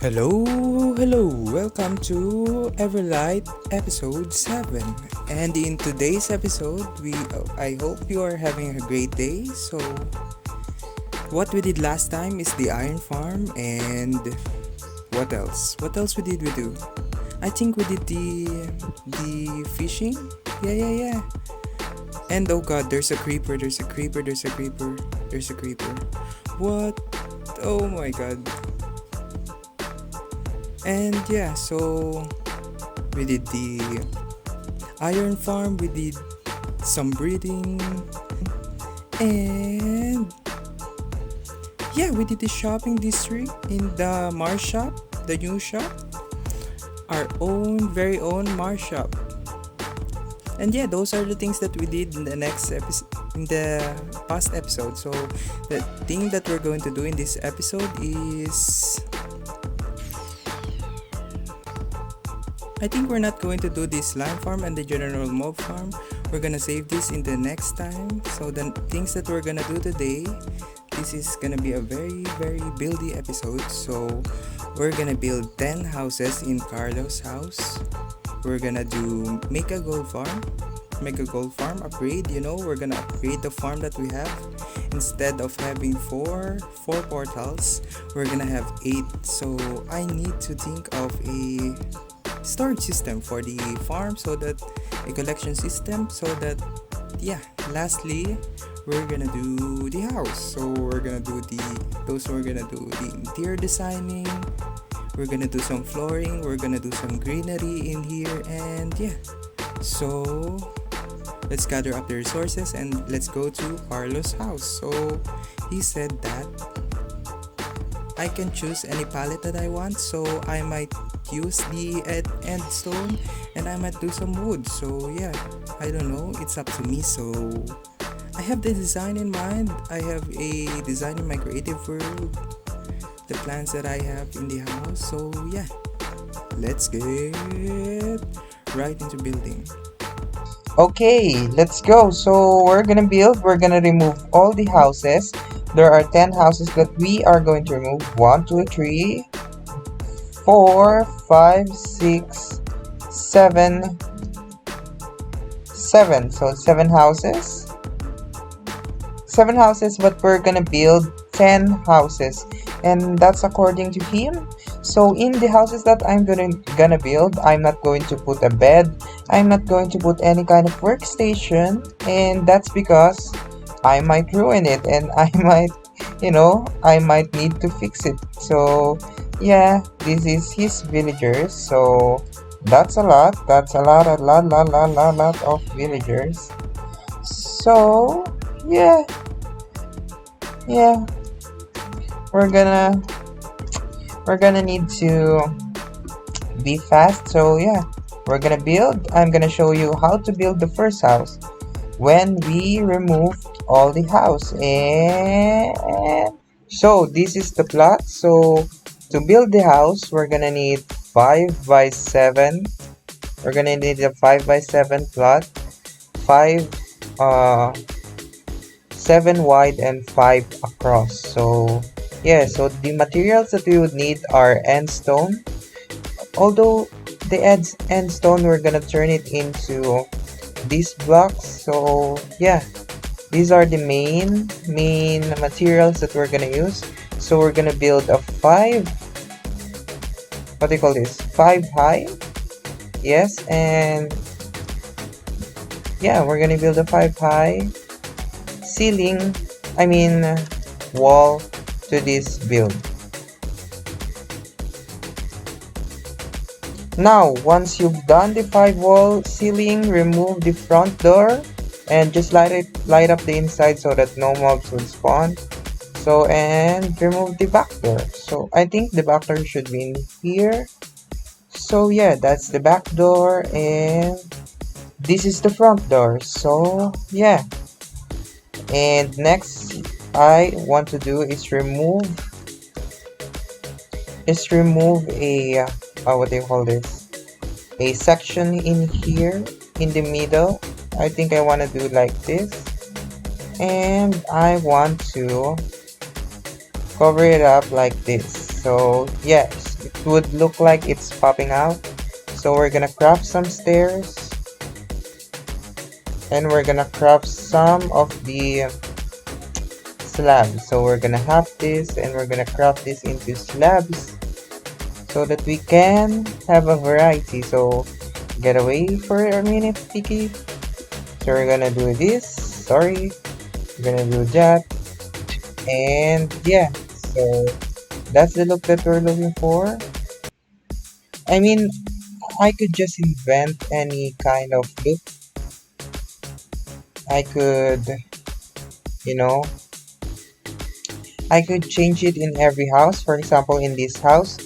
Hello, welcome to EverLight episode 7. And in today's episode, I hope you are having a great day. So, what we did last time is the iron farm, and what else? What else we do? I think we did the fishing. Yeah. And oh god, there's a creeper, there's a creeper, there's a creeper, there's a creeper. What? Oh my god. And yeah, so we did the iron farm, we did some breeding, and yeah, we did the shopping district in the Mars shop, the new shop, our own, very own Mars shop. And yeah, those are the things that we did in the next episode, in the past episode. So the thing that we're going to do in this episode is, I think we're not going to do this slime farm and the general mob farm. We're gonna save this in the next time. So the things that we're gonna do today, this is gonna be a very buildy episode. So we're gonna build 10 houses in Carlos' house. We're gonna do make a gold farm upgrade. We're gonna upgrade the farm that we have. Instead of having four portals, we're gonna have 8. So I need to think of a storage system for the farm, so that a collection system, so that lastly we're gonna do the house. So we're gonna do the interior designing, we're gonna do some flooring, we're gonna do some greenery in here, and so let's gather up the resources and let's go to Carlos' house. So he said that I can choose any palette that I want, so I might use the end stone and I might do some wood. So yeah, I don't know, it's up to me. So I have the design in mind, I have a design in my creative world, the plans that I have in the house. So yeah, let's get right into building. Okay, let's go. So we're gonna remove all the houses. There are 10 houses that we are going to remove. 1, 2, 3, 4, 5, 6, 7. So 7 houses. 7 houses, but we're gonna build 10 houses. And that's according to him. So in the houses that I'm gonna build, I'm not going to put a bed. I'm not going to put any kind of workstation. And that's because I might ruin it, and I might need to fix it. So yeah, this is his villagers. So that's a lot of villagers. So yeah, we're gonna need to be fast. So yeah, we're gonna build. I'm gonna show you how to build the first house when we remove all the house. And so this is the plot. So to build the house, we're gonna need 5 by 7. We're gonna need a 5 by 7 plot, 5 7 wide and 5 across. So yeah, so the materials that we would need are end stone. Although the end stone, we're gonna turn it into these blocks. So yeah, these are the main materials that we're gonna use. So we're gonna build a 5 high. Yes, and yeah, we're gonna build a 5 high wall to this build. Now, once you've done the 5 wall ceiling, remove the front door and just light up the inside so that no mobs will spawn. So, and remove the back door. So I think the back door should be in here. So yeah, that's the back door, and this is the front door. So yeah, and next I want to do is remove a what do you call this, a section in here in the middle. I think I want to do like this, and I want to cover it up like this. So yes, it would look like it's popping out. So we're gonna craft some stairs, and we're gonna craft some of the slabs. So we're gonna have this, and we're gonna craft this into slabs so that we can have a variety. So get away for a minute, Tiki. So we're gonna do this. Sorry, we're gonna do that, and yeah. So that's the look that we're looking for. I mean, I could just invent any kind of look. I could, you know, I could change it in every house. For example, in this house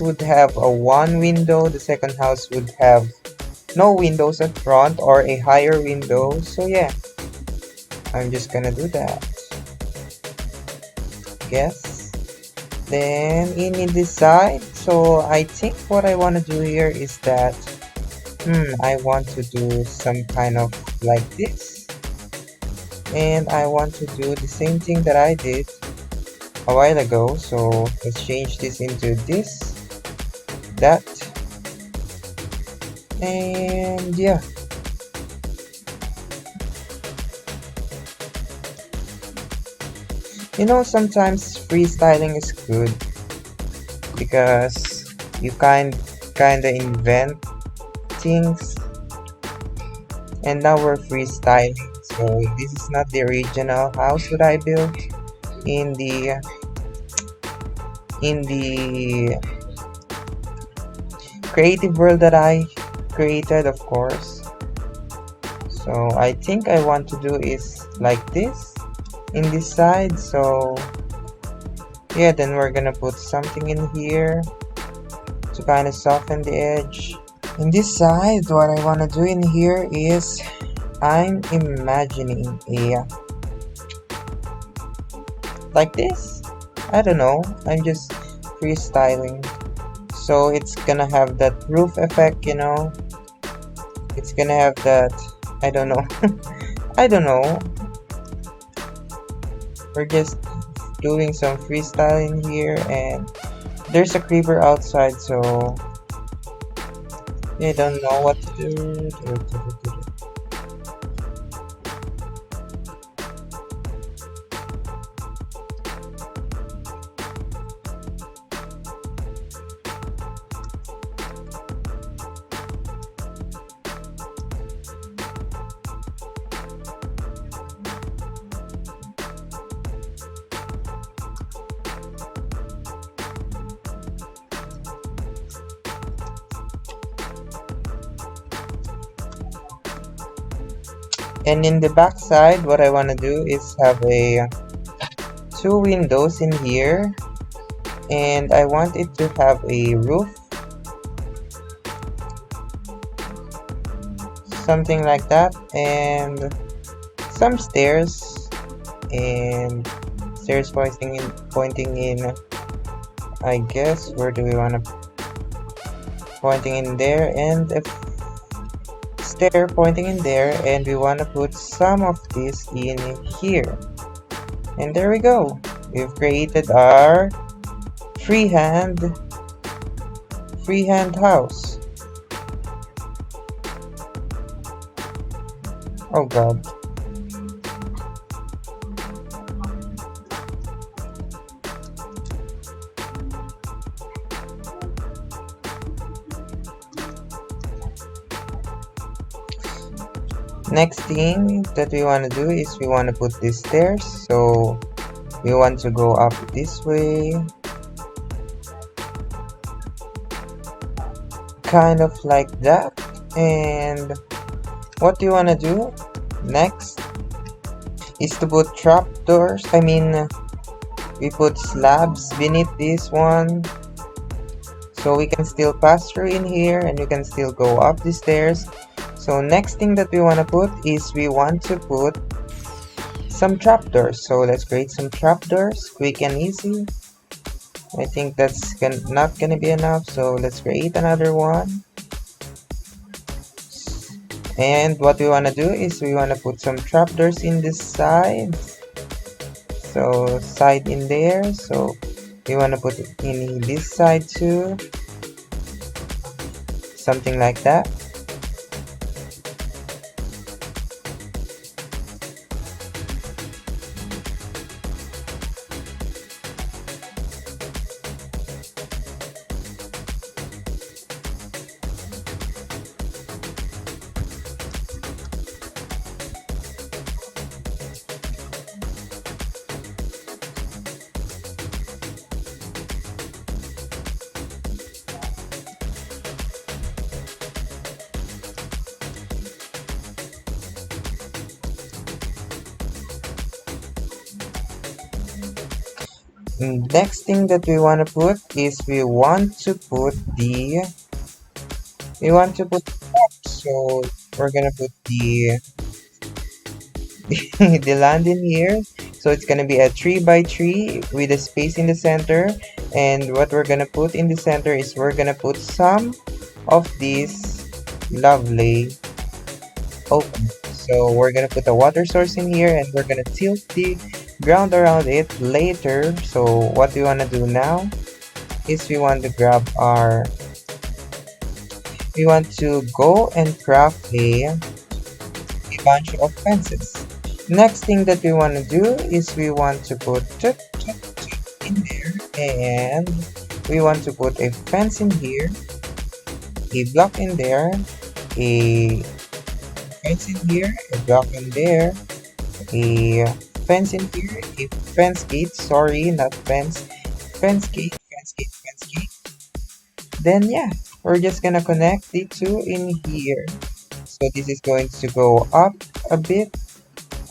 would have a one window. The second house would have no windows at front or a higher window. So yeah, I'm just gonna do that. Guess. Then in this side, so I think what I want to do here is that I want to do some kind of like this, and I want to do the same thing that I did a while ago. So let's change this into this, that, and yeah. You know, sometimes freestyling is good because you kinda invent things, and now we're freestyling. So this is not the original house that I built in the creative world that I created, of course. So I think I want to do is like this in this side. So yeah, then we're gonna put something in here to kind of soften the edge. In this side, what I want to do in here is I'm imagining a like this. I don't know, I'm just freestyling. So it's gonna have that roof effect, you know. It's gonna have that, I don't know. I don't know. We're just doing some freestyling here, and there's a creeper outside, so I don't know what to do. And in the back side, what I want to do is have a two windows in here, and I want it to have a roof, something like that, and some stairs, and stairs pointing in, I guess, where do we want to, pointing in there, and a stair pointing in there, and we want to put some of this in here. And there we go. We've created our freehand house. Oh god. Next thing that we want to do is we want to put these stairs. So we want to go up this way, kind of like that. And what you want to do next is to put trapdoors. I mean, we put slabs beneath this one, so we can still pass through in here, and we can still go up the stairs. So next thing that we want to put is we want to put some trapdoors. So let's create some trapdoors, quick and easy. I think that's not gonna be enough, so let's create another one. And what we want to do is we want to put some trapdoors in this side. So side in there. So We want to put it in this side too, something like that. Next thing that we want to put is we want to put so we're gonna put the the land in here. So it's gonna be a 3 by 3 with a space in the center. And what we're gonna put in the center is we're gonna put some of this lovely open. So we're gonna put a water source in here and we're gonna tilt the ground around it later. So what we wanna do now is we want to go and craft a bunch of fences. Next thing that we want to do is we want to put in there, and we want to put a fence in here, a block in there, a fence in here, a block in there, a fence in here, a fence gate, sorry, not fence, fence gate. Then yeah, we're just gonna connect the two in here. So this is going to go up a bit,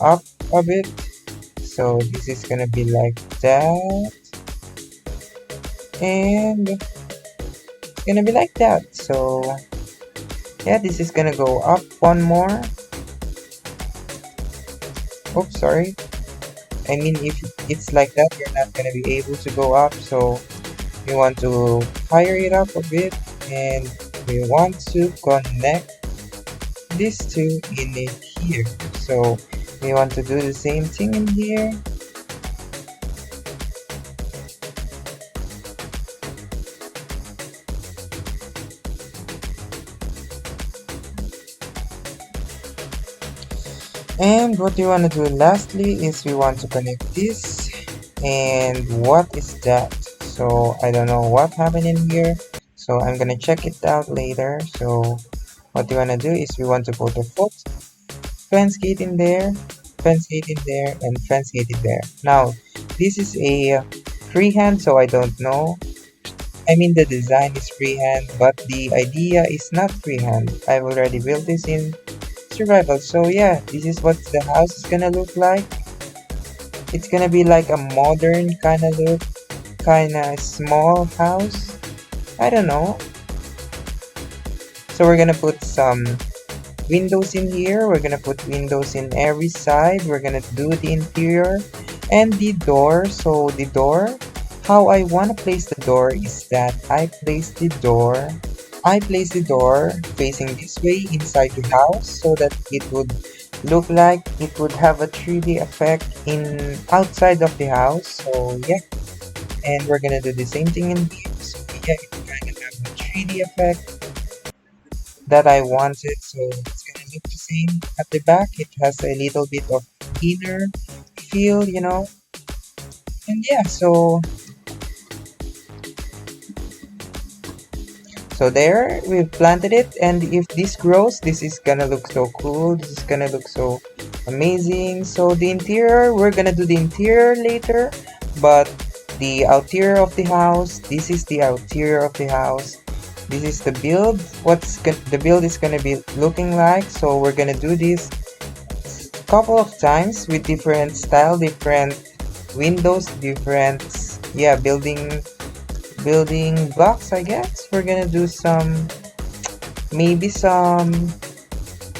up a bit. So this is gonna be like that, and it's gonna be like that. So yeah, this is gonna go up one more. Oops, sorry. I mean, if it's like that, you're not gonna be able to go up. So we want to higher it up a bit, and we want to connect these two in it here. So we want to do the same thing in here. And what we want to do lastly is we want to connect this. And what is that? So I don't know what happened in here. So I'm gonna check it out later. So what we want to do is we want to put a foot fence gate in there, fence gate in there, and fence gate in there. Now this is a freehand, so I don't know. I mean, the design is freehand, but the idea is not freehand. I've already built this in survival. So yeah, this is what the house is gonna look like. It's gonna be like a modern kind of look, kind of small house. I don't know. So we're gonna put some windows in here. We're gonna put windows in every side. We're gonna do the interior and the door. So the door, how I wanna place the door is that I place the door facing this way inside the house so that it would look like it would have a 3D effect in outside of the house. So yeah, and we're gonna do the same thing in here. So yeah, it kind of have a 3D effect that I wanted. So it's gonna look the same at the back. It has a little bit of inner feel, you know. And yeah, so there, we've planted it, and if this grows, this is gonna look so cool. This is gonna look so amazing. So the interior, we're gonna do the interior later, but the outerior of the house, this is the outerior of the house. This is the build. The build is gonna be looking like. So we're gonna do this a couple of times with different style, different windows, different building blocks, I guess. We're gonna do maybe some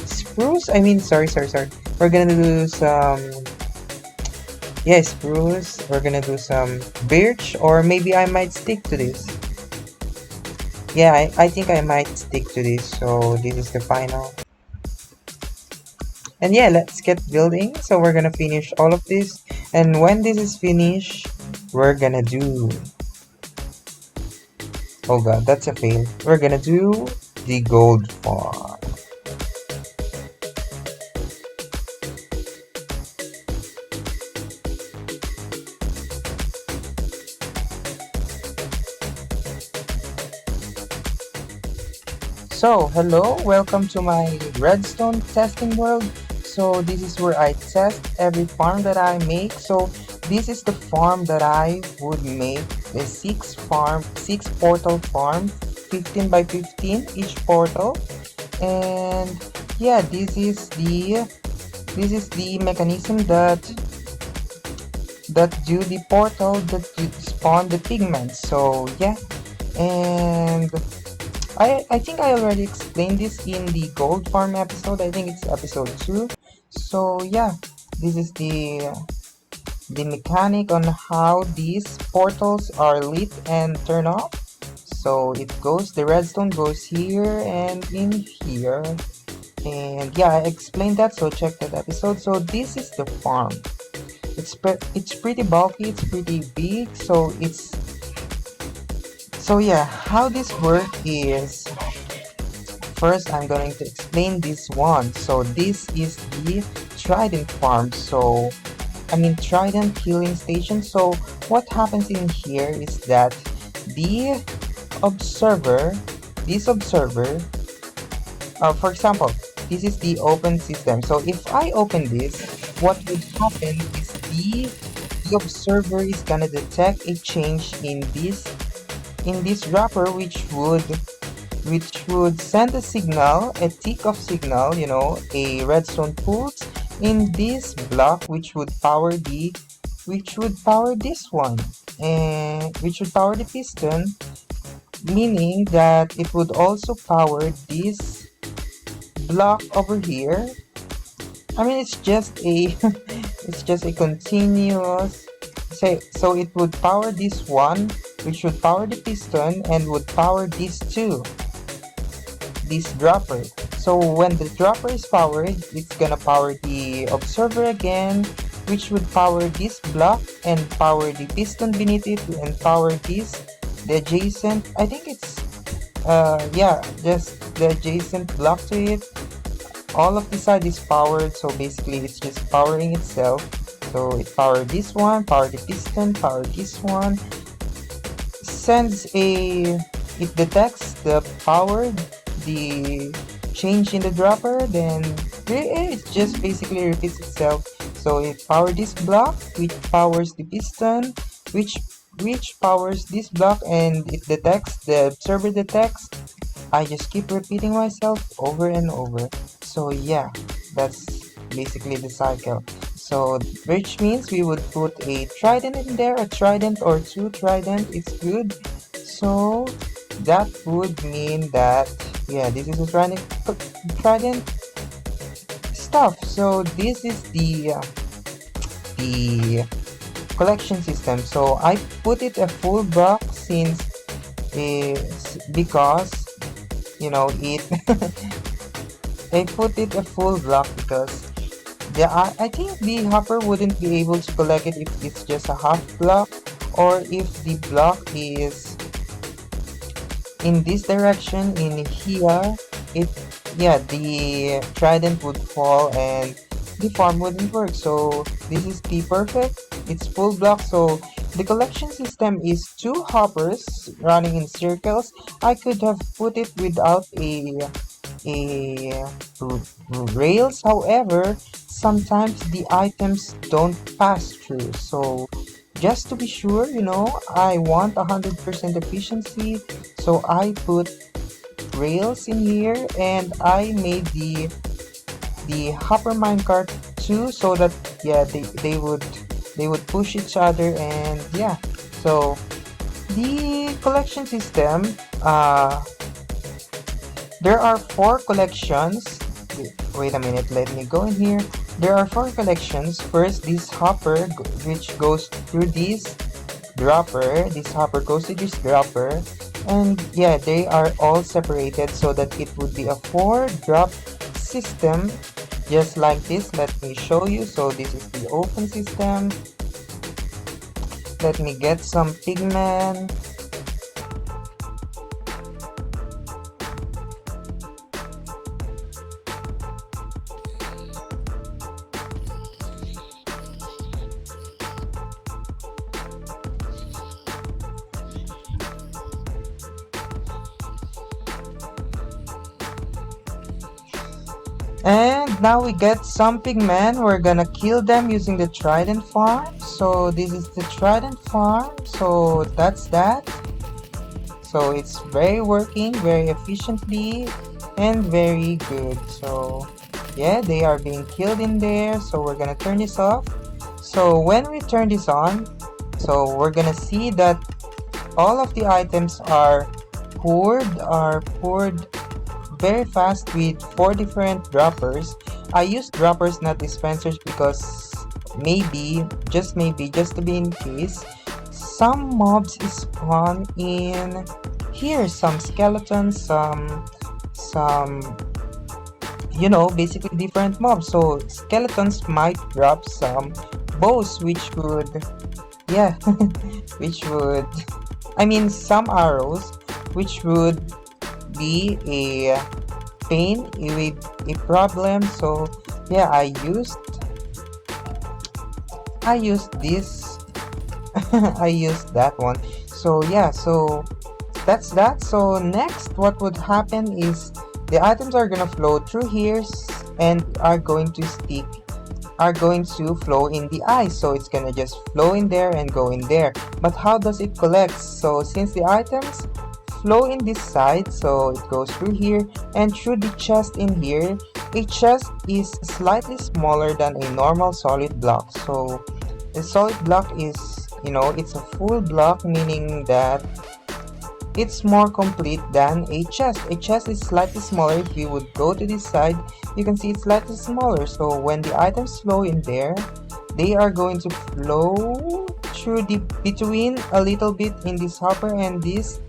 spruce. I mean, sorry. We're gonna do some, spruce. We're gonna do some birch, or maybe I might stick to this. Yeah, I think I might stick to this. So this is the final. And yeah, let's get building. So we're gonna finish all of this, and when this is finished, we're gonna do Oh god, that's a fail. We're gonna do the gold farm. So, hello, welcome to my redstone testing world. So, this is where I test every farm that I make. So, this is the farm that I would make, the six portal farm, 15 by 15 each portal. And yeah, this is the mechanism that do the portal that spawn the pigments. So, yeah, and I think I already explained this in the gold farm episode. I think it's episode 2. So yeah, this is the mechanic on how these portals are lit and turn off. So the redstone goes here and in here. And yeah, I explained that, so check that episode. So this is the farm. It's pretty bulky, it's pretty big, so yeah, how this works is, first, I'm going to explain this one. So this is the Trident farm. Trident healing station. So what happens in here is that the observer, this observer, for example, this is the open system. So if I open this, what would happen is the observer is gonna detect a change in this wrapper, which would send a signal, a tick of signal, a redstone pulse in this block, which would power this one, and which would power the piston, meaning that it would also power this block over here. It's just a it's just a continuous say. So it would power this one, which would power the piston and would power these two, this dropper. So when the dropper is powered, it's gonna power the observer again, which would power this block and power the piston beneath it and power the adjacent, I think it's just the adjacent block to it. All of the side is powered, so basically it's just powering itself. So it powered this one, power the piston, power this one, it detects the power, the change in the dropper, then it just basically repeats itself. So it powers this block, which powers the piston, which powers this block, and the observer detects. I just keep repeating myself over and over. So yeah, that's basically the cycle. So which means we would put a trident in there, a trident or two trident, it's good. So that would mean that, yeah, this is a trident stuff. So this is the collection system. So I put it a full block because it I put it a full block because I think the hopper wouldn't be able to collect it if it's just a half block, or if the block is in this direction in here. The trident would fall and the farm wouldn't work. So this is the perfect, it's full block. So the collection system is two hoppers running in circles. I could have put it without a rails. However, sometimes the items don't pass through. So just to be sure, I want 100% efficiency. So I put rails in here, and I made the hopper minecart too, so that they would push each other. And yeah, so the collection system, there are 4 collections. Wait a minute, let me go in here. There are 4 collections. First, this hopper, which goes through this dropper. This hopper goes to this dropper. And yeah, they are all separated so that it would be a 4 drop system, just like this. Let me show you. So this is the open system. Let me get some pigment. And now we get some pigmen. We're gonna kill them using the trident farm. So this is the trident farm. So that's that. So it's very working very efficiently and very good. So yeah, they are being killed in there. So we're gonna turn this off. So when we turn this on, so we're gonna see that all of the items are poured very fast with 4 different droppers. I use droppers, not dispensers, because maybe, just to be in case, some mobs spawn in here. Some skeletons, some, basically different mobs. So skeletons might drop some bows, which would, yeah, which would, I mean, some arrows, which would be a pain, a problem. So yeah, I used this. I used that one. So yeah, so that's that. So next, what would happen is the items are gonna flow through here and are going to flow in the ice. So it's gonna just flow in there and go in there. But how does it collect? So since the items flow in this side, so it goes through here and through the chest in here. A chest is slightly smaller than a normal solid block. So a solid block is, it's a full block, meaning that it's more complete than a chest. A chest is slightly smaller. If you would go to this side, you can see it's slightly smaller. So when the items flow in there, they are going to flow through the between a little bit in this hopper and this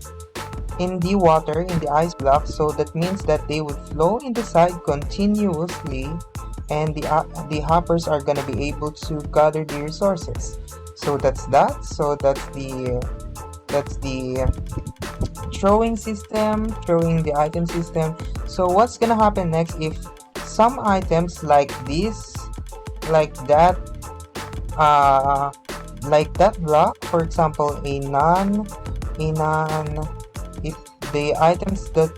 in the water in the ice block. So that means that they would flow in the side continuously, and the hoppers are gonna be able to gather the resources. So that's that. So that's the throwing the item system. So what's gonna happen next if some items like this, like that, uh like that block, for example, a non, if the items that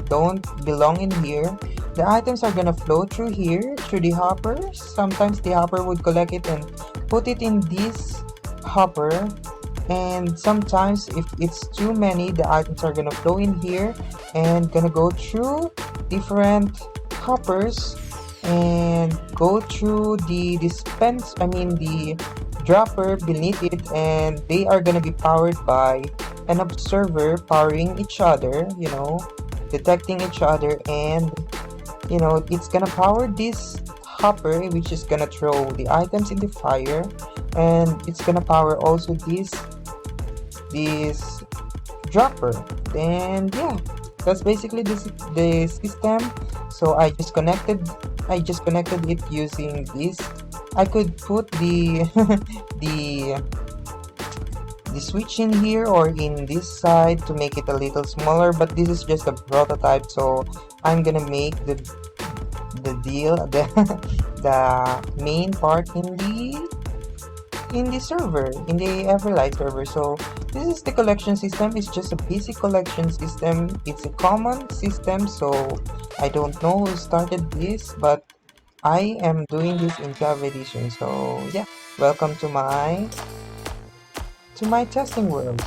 don't belong in here, the items are gonna flow through here through the hoppers. Sometimes the hopper would collect it and put it in this hopper, and sometimes if it's too many, the items are gonna flow in here and gonna go through different hoppers and go through the the dropper beneath it, and they are gonna be powered by an observer powering each other, detecting each other, and it's gonna power this hopper, which is gonna throw the items in the fire, and it's gonna power also this dropper. And yeah, that's basically the system. So I just connected it using this. I could put the the the switch in here or in this side to make it a little smaller, but this is just a prototype, so I'm gonna make the main part in the server, in the EverLight server. So this is the collection system. It's just a basic collection system. It's a common system, so I don't know who started this, but I am doing this in Java Edition. So yeah, welcome to my testing world.